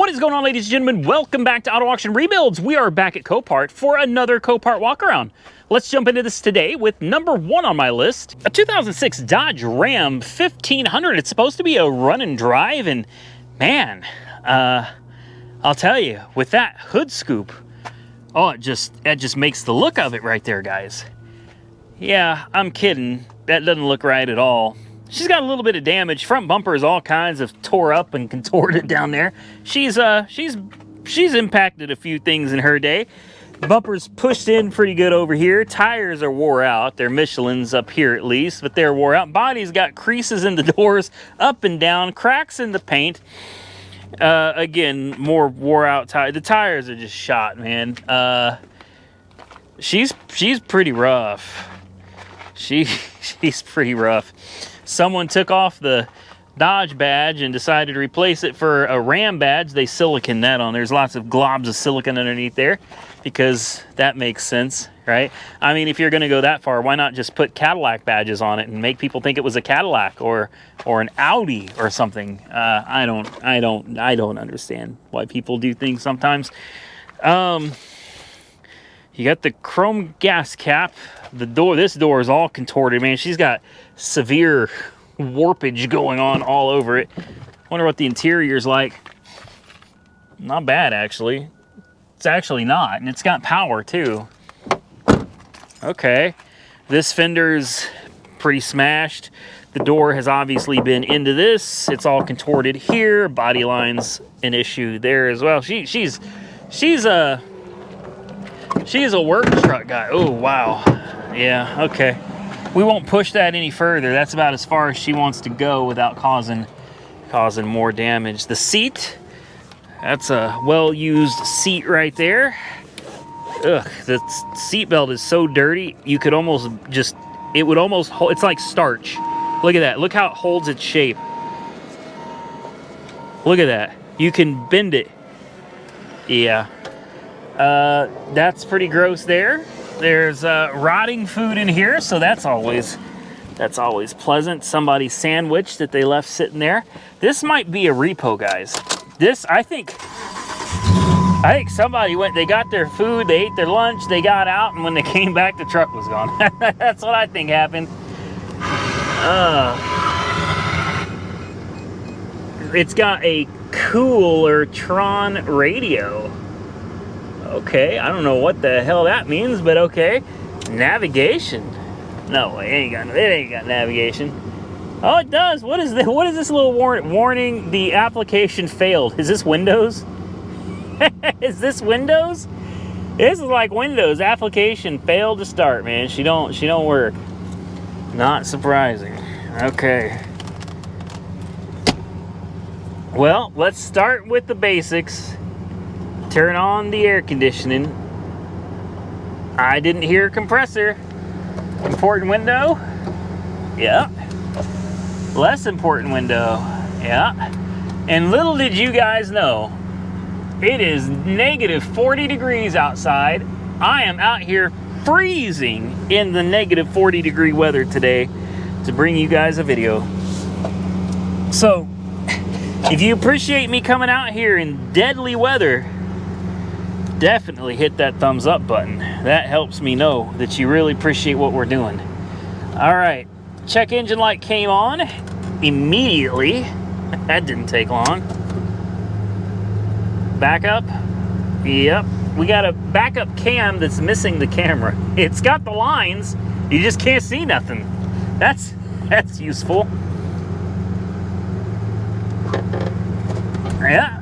What is going on, ladies and gentlemen? Welcome back to Auto Auction Rebuilds. We are back at Copart for another Copart walk around. Let's jump into this today with number one on my list, a 2006 Dodge Ram 1500. It's supposed to be a run and drive, and man, I'll tell you, with that hood scoop, oh, it just makes the look of it right there, guys. Yeah, I'm kidding. That doesn't look right at all. She's got a little bit of damage. Front bumper is all kinds of tore up and contorted down there. She's impacted a few things in her day. Bumper's pushed in pretty good over here. Tires are wore out. They're Michelin's up here at least, but they're wore out. Body's got creases in the doors, up and down, cracks in the paint. Again, more wore out tires. The tires are just shot, man. She's pretty rough. She's pretty rough. Someone took off the Dodge badge and decided to replace it for a Ram badge. They siliconed that on. There's lots of globs of silicon underneath there because that makes sense, right? I mean, if you're going to go that far, why not just put Cadillac badges on it and make people think it was a Cadillac or an Audi or something? I don't understand why people do things sometimes. You got the chrome gas cap. This door is all contorted, man. She's got severe warpage going on all over it. Wonder what the interior's like. Not bad, actually. It's actually not, and it's got power too. Okay, this fender's pretty smashed. The door has obviously been into this. It's all contorted here. Body line's an issue there as well. She's a work truck guy. Oh, wow. Yeah, okay. We won't push that any further. That's about as far as she wants to go without causing more damage. The seat, that's a well-used seat right there. Ugh, the seat belt is so dirty, you could almost just, it would almost hold, it's like starch. Look at that. Look how it holds its shape. Look at that. You can bend it. Yeah. That's pretty gross there. There's rotting food in here, so that's always pleasant. Somebody's sandwich that they left sitting there. This might be a repo, guys. This, I think somebody went, they got their food, they ate their lunch, they got out, and when they came back, the truck was gone. That's what I think happened. It's got a cooler Tron radio. Okay, I don't know what the hell that means, but okay. Navigation. No, it ain't got navigation. Oh, it does. What is this little warning? The application failed. Is this Windows? Is this Windows? This is like Windows. Application failed to start, man. She don't work. Not surprising. Okay. Well, let's start with the basics. Turn on the air conditioning. I didn't hear a compressor. Important window. Yeah. Less important window. Yeah. And little did you guys know, it is negative 40 degrees outside. I am out here freezing in the negative 40 degree weather today to bring you guys a video. So, if you appreciate me coming out here in deadly weather, definitely hit that thumbs up button. That helps me know that you really appreciate what we're doing. All right, check engine light came on immediately. That didn't take long. Backup. Yep, we got a backup cam that's missing the camera. It's got the lines, you just can't see nothing. That's useful. Yeah.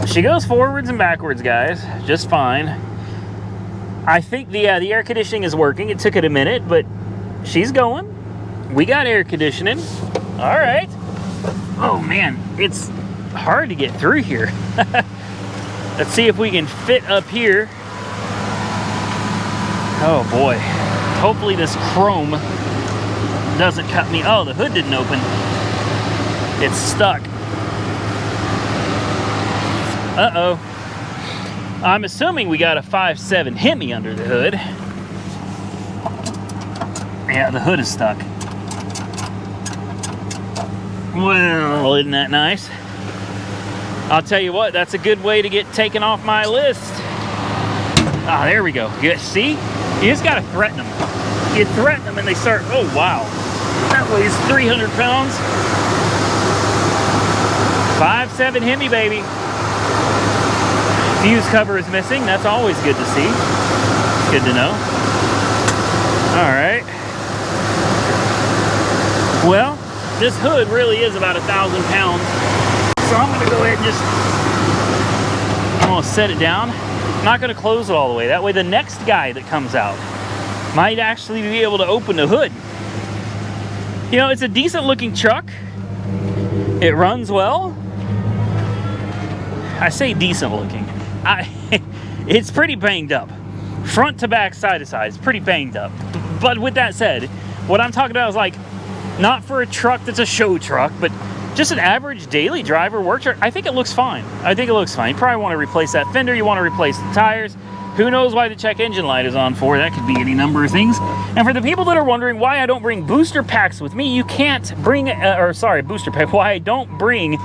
She goes forwards and backwards, guys, just fine. I think the air conditioning is working. It took it a minute, but she's going. We got air conditioning. All right. Oh, man, it's hard to get through here. Let's see if we can fit up here. Oh, boy. Hopefully this chrome doesn't cut me. Oh, the hood didn't open. It's stuck. Uh-oh. I'm assuming we got a 5.7 Hemi under the hood. Yeah, the hood is stuck. Well, isn't that nice? I'll tell you what, that's a good way to get taken off my list. Ah, there we go. You see? You just gotta threaten them. You threaten them and they start, oh wow. That weighs 300 pounds. 5'7" Hemi, baby. Fuse cover is missing. That's always good to see. Good to know. All right. Well, this hood really is about 1,000 pounds. So I'm gonna go ahead and I'm gonna set it down. I'm not gonna close it all the way. That way the next guy that comes out might actually be able to open the hood. You know, it's a decent looking truck. It runs well. I say decent looking. It's pretty banged up. Front to back, side to side, it's pretty banged up. But with that said, what I'm talking about is like, not for a truck that's a show truck, but just an average daily driver work truck. I think it looks fine. I think it looks fine. You probably want to replace that fender. You want to replace the tires. Who knows why the check engine light is on for? That could be any number of things. And for the people that are wondering why I don't bring booster packs with me, you can't bring, booster pack, why I don't bring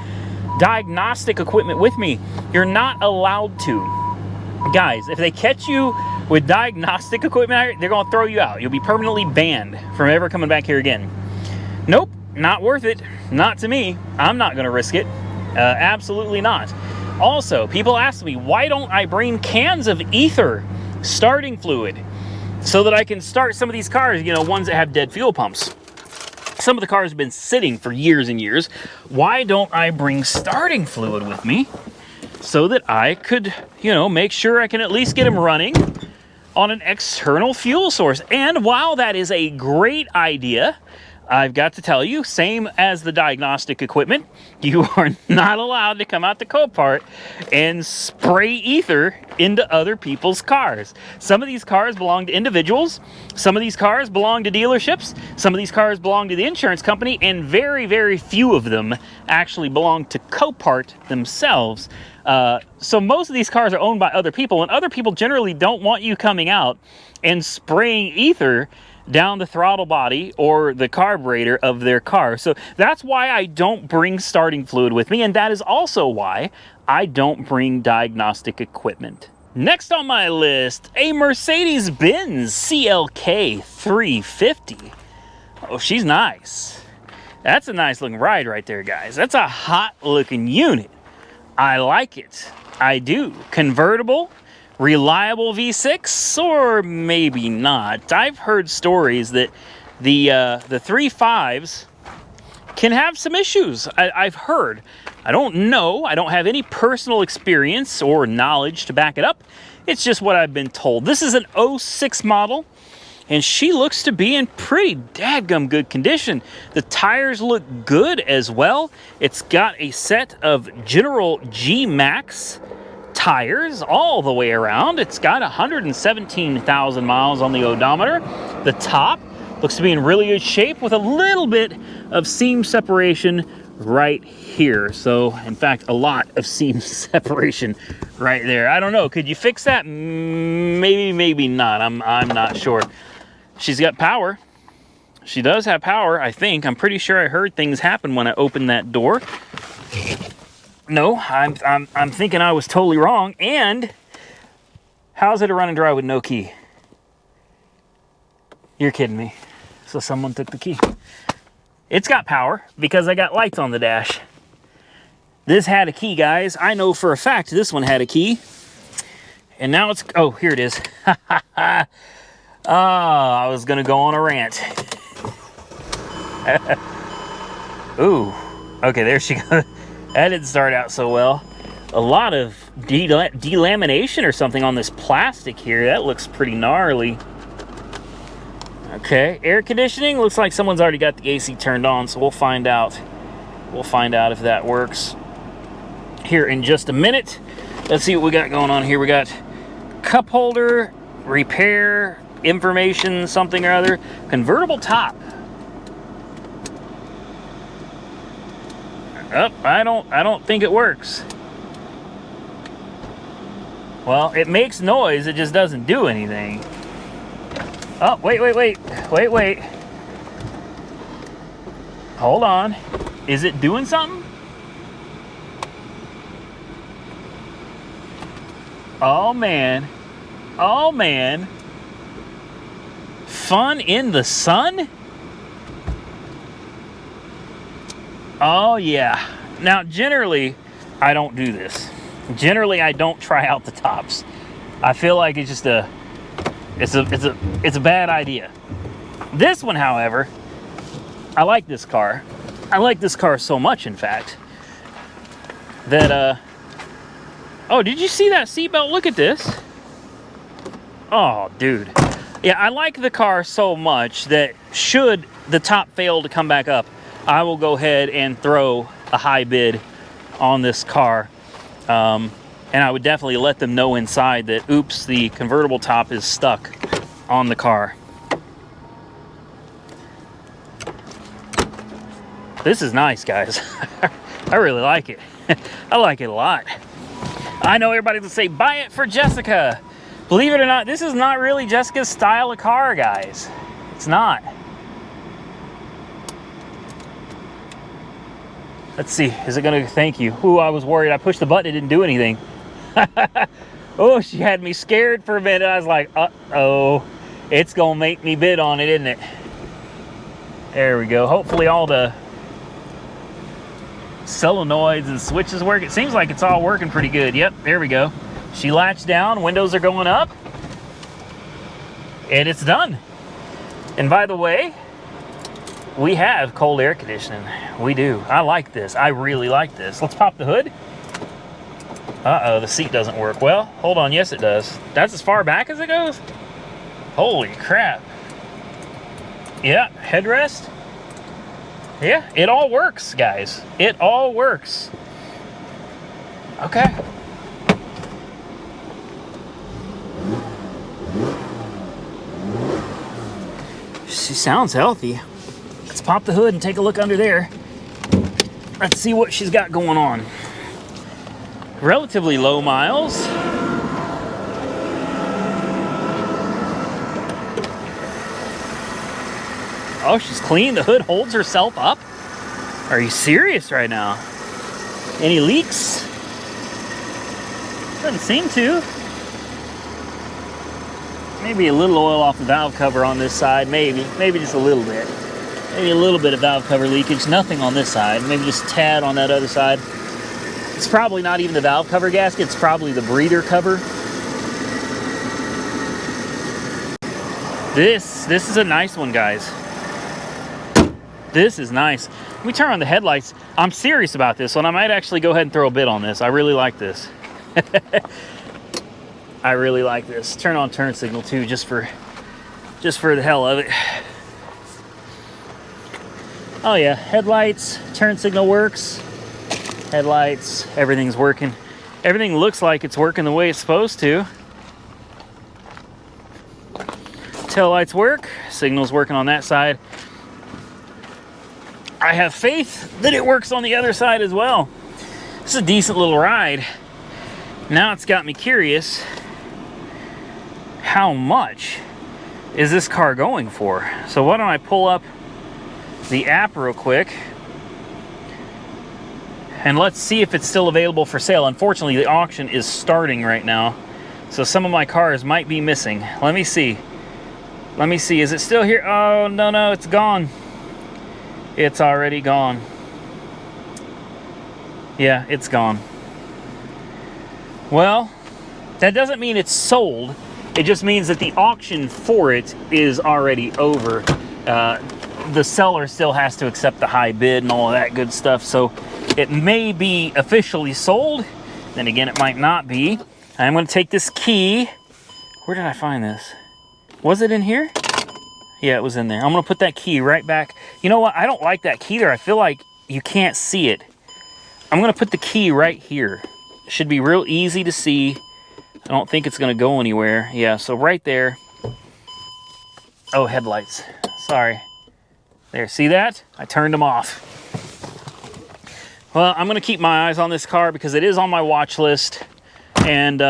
diagnostic equipment with me. You're not allowed to. Guys, if they catch you with diagnostic equipment, they're going to throw you out. You'll be permanently banned from ever coming back here again. Nope, not worth it. Not to me. I'm not going to risk it. Absolutely not. Also, people ask me, why don't I bring cans of ether starting fluid so that I can start some of these cars, you know, ones that have dead fuel pumps. Some of the cars have been sitting for years and years. Why don't I bring starting fluid with me so that I could, you know, make sure I can at least get them running on an external fuel source? And while that is a great idea, I've got to tell you, same as the diagnostic equipment, you are not allowed to come out to Copart and spray ether into other people's cars. Some of these cars belong to individuals. Some of these cars belong to dealerships. Some of these cars belong to the insurance company, and very, very few of them actually belong to Copart themselves. So most of these cars are owned by other people, and other people generally don't want you coming out and spraying ether down the throttle body or the carburetor of their car. So that's why I don't bring starting fluid with me, and that is also why I don't bring diagnostic equipment. Next on my list, a Mercedes-Benz CLK 350. Oh, she's nice. That's a nice looking ride right there, guys. That's a hot looking unit. I like it. I do. Convertible, reliable V6, or maybe not. I've heard stories that the 3.5s can have some issues. I've heard. I don't know. I don't have any personal experience or knowledge to back it up. It's just what I've been told. This is an 06 model, and she looks to be in pretty dadgum good condition. The tires look good as well. It's got a set of General G-Max tires all the way around. It's got 117,000 miles on the odometer. The top looks to be in really good shape with a little bit of seam separation right here. So, in fact, a lot of seam separation right there. I don't know. Could you fix that? Maybe, maybe not. I'm not sure. She's got power. She does have power, I think. I'm pretty sure I heard things happen when I opened that door. No, I'm thinking I was totally wrong. And how's it a run and drive with no key? You're kidding me. So someone took the key. It's got power because I got lights on the dash. This had a key, guys. I know for a fact this one had a key. And now it's, oh, here it is. I was gonna go on a rant. Ooh, okay, there she goes. That didn't start out so well. A lot of delamination or something on this plastic here. That looks pretty gnarly. Okay, air conditioning. Looks like someone's already got the AC turned on, so we'll find out. We'll find out if that works here in just a minute. Let's see what we got going on here. We got cup holder, repair, information, something or other. Convertible top. Oh, I don't think it works. Well, it makes noise, it just doesn't do anything. Oh, wait. Hold on. Is it doing something? Oh man. Oh man. Fun in the sun? Oh yeah. Now generally I don't do this. Generally I don't try out the tops. I feel like it's just it's a bad idea. This one, however, I like this car. I like this car so much, in fact, that oh, did you see that seatbelt? Look at this. Oh, dude. Yeah, I like the car so much that should the top fail to come back up, I will go ahead and throw a high bid on this car. And I would definitely let them know inside that, oops, the convertible top is stuck on the car. This is nice, guys. I really like it. I like it a lot. I know everybody's gonna say, buy it for Jessica. Believe it or not, this is not really Jessica's style of car, guys. It's not. Let's see, is it gonna thank you? Ooh, I was worried. I pushed the button, it didn't do anything. Oh, she had me scared for a minute. I was like, uh-oh, it's gonna make me bid on it, isn't it? There we go. Hopefully all the solenoids and switches work. It seems like it's all working pretty good. Yep, there we go. She latched down, windows are going up, and it's done. And by the way, we have cold air conditioning. We do. I like this. I really like this. Let's pop the hood. Uh-oh, the seat doesn't work. Well, hold on. Yes, it does. That's as far back as it goes? Holy crap. Yeah, headrest. Yeah, it all works, guys. It all works. Okay. She sounds healthy. Let's pop the hood and take a look under there. Let's see what she's got going on. Relatively low miles. Oh, she's clean. The hood holds herself up. Are you serious right now? Any leaks? Doesn't seem to. Maybe a little oil off the valve cover on this side. Maybe just a little bit. Maybe a little bit of valve cover leakage. Nothing on this side. Maybe just a tad on that other side. It's probably not even the valve cover gasket. It's probably the breather cover. This is a nice one, guys. This is nice. Let me turn on the headlights. I'm serious about this one. I might actually go ahead and throw a bid on this. I really like this. I really like this. Turn on turn signal too, just for the hell of it. Oh yeah, headlights, turn signal works. Headlights, everything's working. Everything looks like it's working the way it's supposed to. Tail lights work. Signal's working on that side. I have faith that it works on the other side as well. This is a decent little ride. Now it's got me curious. How much is this car going for? So why don't I pull up the app real quick and let's see if it's still available for sale. Unfortunately, the auction is starting right now, so some of my cars might be missing. Let me see. Let me see. Is it still here? Oh, no, it's gone. It's already gone. Yeah, it's gone. Well, that doesn't mean it's sold. It just means that the auction for it is already over. The seller still has to accept the high bid and all of that good stuff. So it may be officially sold. Then again, it might not be. I'm going to take this key. Where did I find this? Was it in here? Yeah, it was in there. I'm going to put that key right back. You know what? I don't like that key there. I feel like you can't see it. I'm going to put the key right here. It should be real easy to see. I don't think it's going to go anywhere. Yeah, so right there. Oh, headlights. Sorry. There, see that? I turned them off. Well, I'm going to keep my eyes on this car because it is on my watch list. And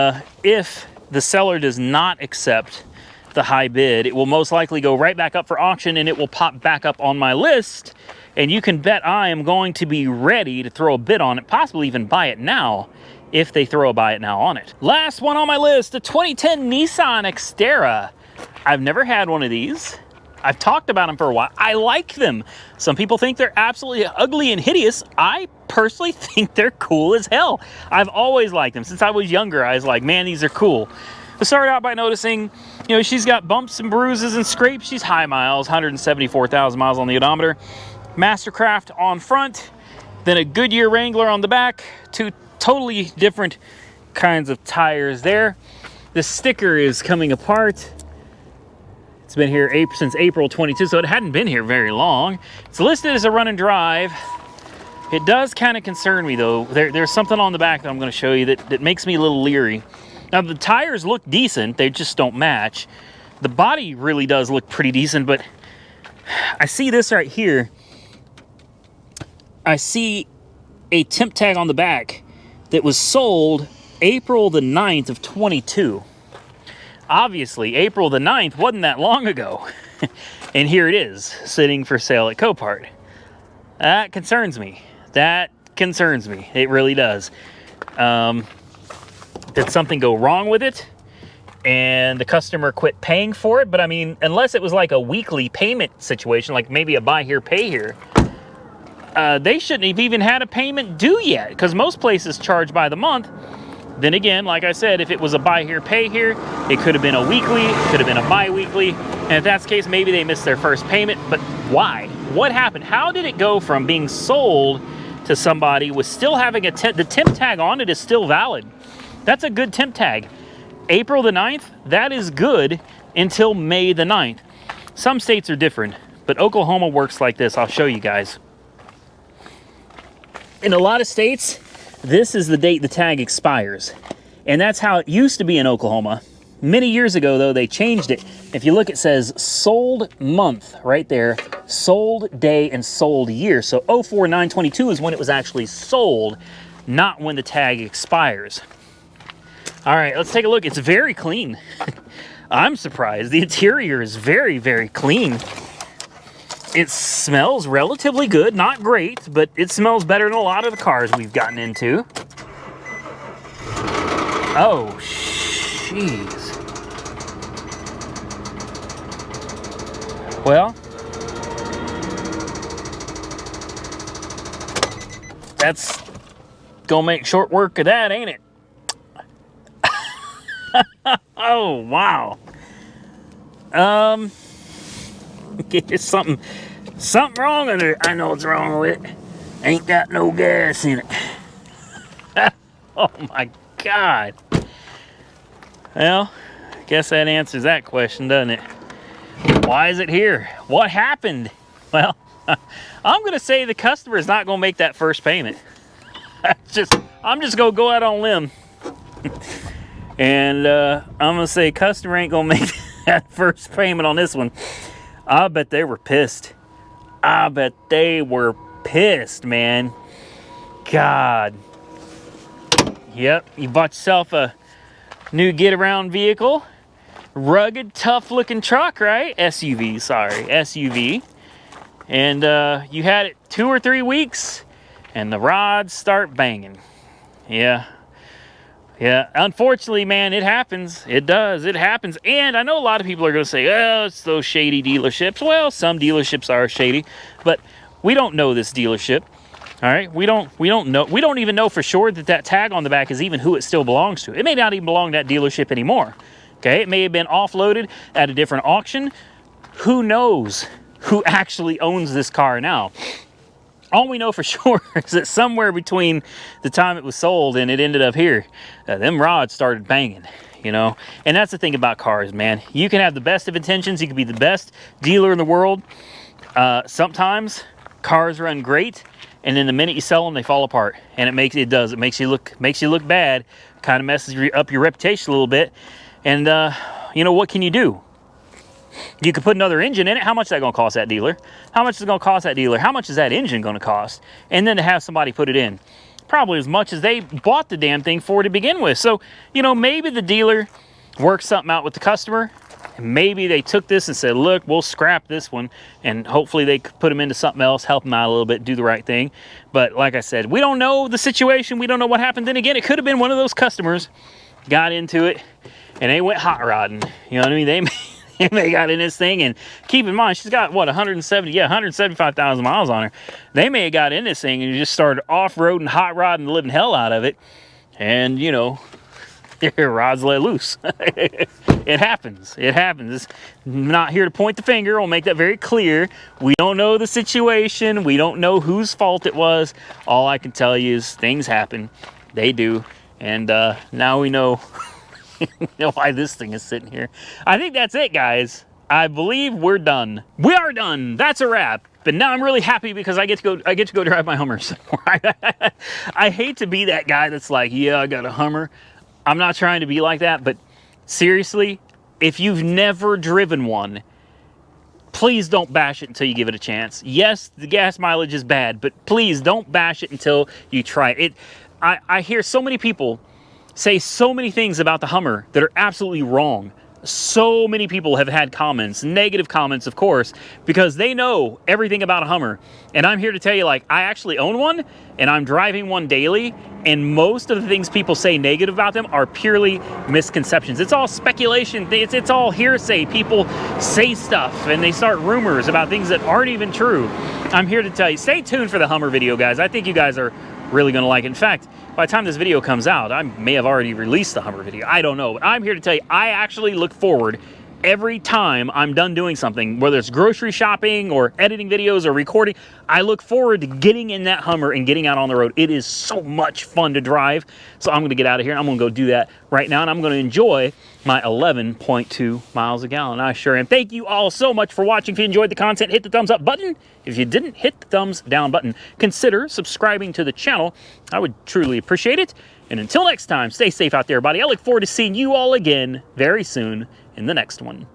if the seller does not accept the high bid, it will most likely go right back up for auction and it will pop back up on my list And you can bet I am going to be ready to throw a bid on it, possibly even buy it now, if they throw a buy it now on it. Last one on my list, the 2010 Nissan Xterra. I've never had one of these. I've talked about them for a while. I like them. Some people think they're absolutely ugly and hideous. I personally think they're cool as hell. I've always liked them. Since I was younger, I was like, man, these are cool. I started out by noticing, you know, she's got bumps and bruises and scrapes. She's high miles, 174,000 miles on the odometer. Mastercraft on front, then a Goodyear Wrangler on the back. Two totally different kinds of tires there. The sticker is coming apart. It's been here since April 22, so it hadn't been here very long. It's listed as a run and drive. It does kind of concern me, though. There's something on the back that I'm going to show you that makes me a little leery. Now, the tires look decent. They just don't match. The body really does look pretty decent, but I see this right here. I see a temp tag on the back that was sold April the 9th of 22. Obviously, April the 9th wasn't that long ago. And here it is, sitting for sale at Copart. That concerns me. That concerns me. It really does. Did something go wrong with it? And the customer quit paying for it? But I mean, unless it was like a weekly payment situation, like maybe a buy here, pay here, they shouldn't have even had a payment due yet, because most places charge by the month. Then again, like I said, if it was a buy here, pay here, it could have been a weekly, it could have been a bi-weekly. And if that's the case, maybe they missed their first payment. But why? What happened? How did it go from being sold to somebody with still having the temp tag on it is still valid? That's a good temp tag. April the 9th, that is good until May the 9th. Some states are different, but Oklahoma works like this. I'll show you guys. In a lot of states, this is the date the tag expires. And that's how it used to be in Oklahoma. Many years ago, though, they changed it. If you look, it says sold month right there, sold day, and sold year. So 04/9/22 is when it was actually sold, not when the tag expires. All right, let's take a look. It's very clean. I'm surprised. The interior is very, very clean. It smells relatively good. Not great, but it smells better than a lot of the cars we've gotten into. Oh, jeez. Well, that's gonna make short work of that, ain't it? Oh, wow. There's something wrong with it. I know what's wrong with it. Ain't got no gas in it. Oh my God. Well, I guess that answers that question, doesn't it? Why is it here? What happened? Well, I'm gonna say the customer is not gonna make that first payment. I'm just gonna go out on a limb. And I'm gonna say customer ain't gonna make that first payment on this one. I bet they were pissed. I bet they were pissed, man. God. Yep, you bought yourself a new get-around vehicle. Rugged, tough-looking truck, right? SUV, sorry, SUV. And you had it 2 or 3 weeks, and the rods start banging. Yeah. Yeah, unfortunately, man, it happens. It does. It happens. And I know a lot of people are going to say, oh, it's those shady dealerships. Well, some dealerships are shady, but we don't know this dealership. All right, we don't know. We don't even know for sure that tag on the back is even who it still belongs to. It may not even belong to that dealership anymore. Okay, it may have been offloaded at a different auction. Who knows who actually owns this car now? All we know for sure is that somewhere between the time it was sold and it ended up here, them rods started banging, you know? And that's the thing about cars, man. You can have the best of intentions. You can be the best dealer in the world. Sometimes cars run great, and then the minute you sell them, they fall apart. And it makes you look bad, kind of messes up your reputation a little bit. And, you know, what can you do? You could put another engine in it. How much is that going to cost that dealer? How much is it going to cost that dealer? How much is that engine going to cost? And then to have somebody put it in. Probably as much as they bought the damn thing for to begin with. So, you know, maybe the dealer works something out with the customer. Maybe they took this and said, look, we'll scrap this one, and hopefully they could put them into something else, help them out a little bit, do the right thing. But like I said, we don't know the situation. We don't know what happened. Then again, it could have been one of those customers got into it and they went hot rodding. You know what I mean? They got in this thing, and keep in mind, she's got, what, 175,000 miles on her. They may have got in this thing and just started off-roading, hot rodding, the living hell out of it. And, you know, their rods let loose. It happens. It happens. I'm not here to point the finger. I'll make that very clear. We don't know the situation. We don't know whose fault it was. All I can tell you is things happen. They do. And now we know, we know why this thing is sitting here. I think that's it, guys. I believe we're done. We are done. That's a wrap. But now I'm really happy because I get to go drive my Hummer some more. I hate to be that guy that's like, yeah, I got a Hummer. I'm not trying to be like that, but seriously, if you've never driven one, please don't bash it until you give it a chance. Yes, the gas mileage is bad, but please don't bash it until you try it. I hear so many people say so many things about the Hummer that are absolutely wrong. So many people have had comments, negative comments, of course, because they know everything about a Hummer. And I'm here to tell you, like, I actually own one, and I'm driving one daily, and most of the things people say negative about them are purely misconceptions. It's all speculation. It's all hearsay. People say stuff, and they start rumors about things that aren't even true. I'm here to tell you, stay tuned for the Hummer video, guys. I think you guys are really going to like it. In fact, by the time this video comes out, I may have already released the Hummer video. I don't know, but I'm here to tell you, I actually look forward every time I'm done doing something, whether it's grocery shopping or editing videos or recording. I look forward to getting in that Hummer and getting out on the road. It is so much fun to drive. So I'm going to get out of here and I'm going to go do that right now, and I'm going to enjoy my 11.2 miles a gallon. I sure am. Thank you all so much for watching. If you enjoyed the content, hit the thumbs up button. If you didn't, hit the thumbs down button. Consider subscribing to the channel. I would truly appreciate it. And until next time, stay safe out there, everybody. I look forward to seeing you all again very soon in the next one.